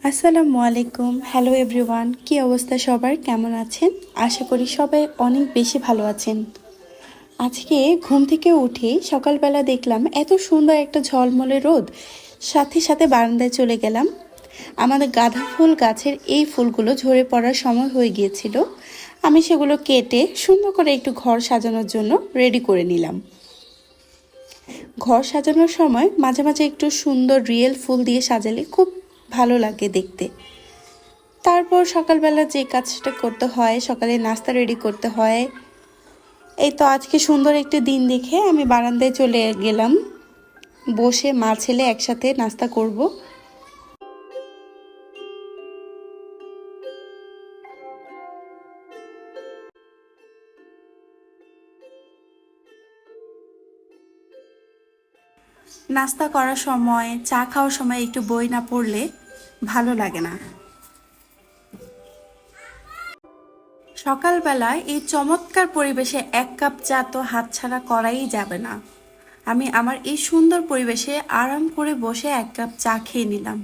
আসসালামু আলাইকুম। Hello everyone, কি অবস্থা সবার, কেমন আছেন? আশা করি সবাই অনেক বেশি ভালো আছেন। আজকে ঘুম থেকে উঠে সকালবেলা দেখলাম এত সুন্দর একটা ঝলমলে রোদ, সাথে সাথে বারান্দায় চলে গেলাম। আমাদের গাঁদা ফুল গাছের এই ফুলগুলো ঝরে পড়ার সময় হয়ে গিয়েছিল। আমি সেগুলো কেটে সুন্দর করে একটু ঘর সাজানোর জন্য রেডি করে নিলাম। ঘর সাজানোর সময় মাঝে মাঝে একটু সুন্দর রিয়েল ফুল দিয়ে সাজালে খুব ভালো লাগে দেখতে। তারপর সকালবেলা যে কাজটা করতে হয়, সকালে নাস্তা রেডি করতে হয়। এই তো আজকে সুন্দর একটি দিন দেখে আমি বারান্দায় চলে গেলাম, বসে মা ছেলে একসাথে নাস্তা করব। নাস্তা করার সময়, চা খাওয়ার সময় একটু বই না পড়লে ভালো লাগে না। সকালবেলায় এই চমৎকার পরিবেশে এক কাপ চা তো হাতছাড়া করাই যাবে না। আমি আমার এই সুন্দর পরিবেশে আরাম করে বসে এক কাপ চা খেয়ে নিলাম।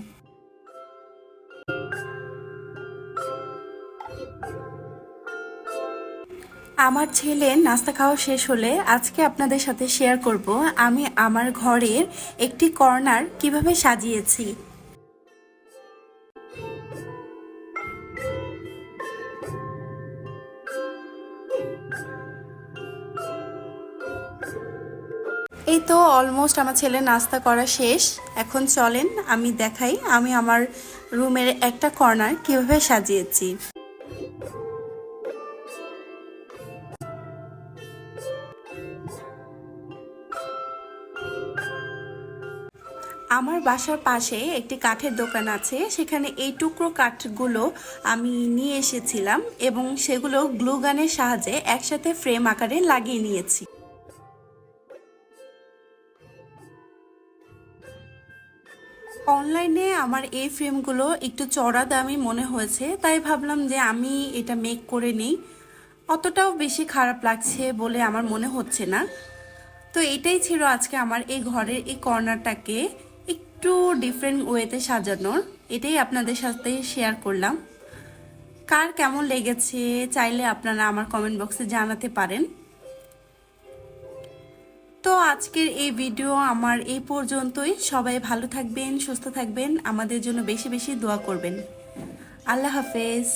আমার ছেলে নাস্তা খাওয়া শেষ হলে আজকে আপনাদের সাথে শেয়ার করব আমি আমার ঘরের একটি কর্নার কিভাবে সাজিয়েছি। এই তো অলমোস্ট আমার ছেলে নাস্তা করা শেষ। এখন চলেন আমি দেখাই আমি আমার রুমের একটা কর্নার কিভাবে সাজিয়েছি। আমার বাসার পাশে একটি কাঠের দোকান আছে, সেখানে এই টুকরো কাঠগুলো আমি নিয়ে এসেছিলাম এবং সেগুলো গ্লু গানের সাহায্যে একসাথে ফ্রেম আকারে লাগিয়ে নিয়েছি। অনলাইনে আমার এই ফ্রেমগুলো একটু চড়া দামি মনে হয়েছে, তাই ভাবলাম যে আমি এটা মেক করে নিই। অতটাও বেশি খারাপ লাগছে বলে আমার মনে হচ্ছে না। তো এটাই ছিল আজকে আমার এই ঘরের এই কর্নারটাকে একটু ডিফারেন্ট ওয়েতে সাজানোর। এটাই আপনাদের সাথে শেয়ার করলাম। কার কেমন লেগেছে চাইলে আপনারা আমার কমেন্ট বক্সে জানাতে পারেন। তো আজকের এই ভিডিও আমার এই পর্যন্তই। সবাই ভালো থাকবেন, সুস্থ থাকবেন, আমাদের জন্য বেশি বেশি দোয়া করবেন। আল্লাহ হাফেজ।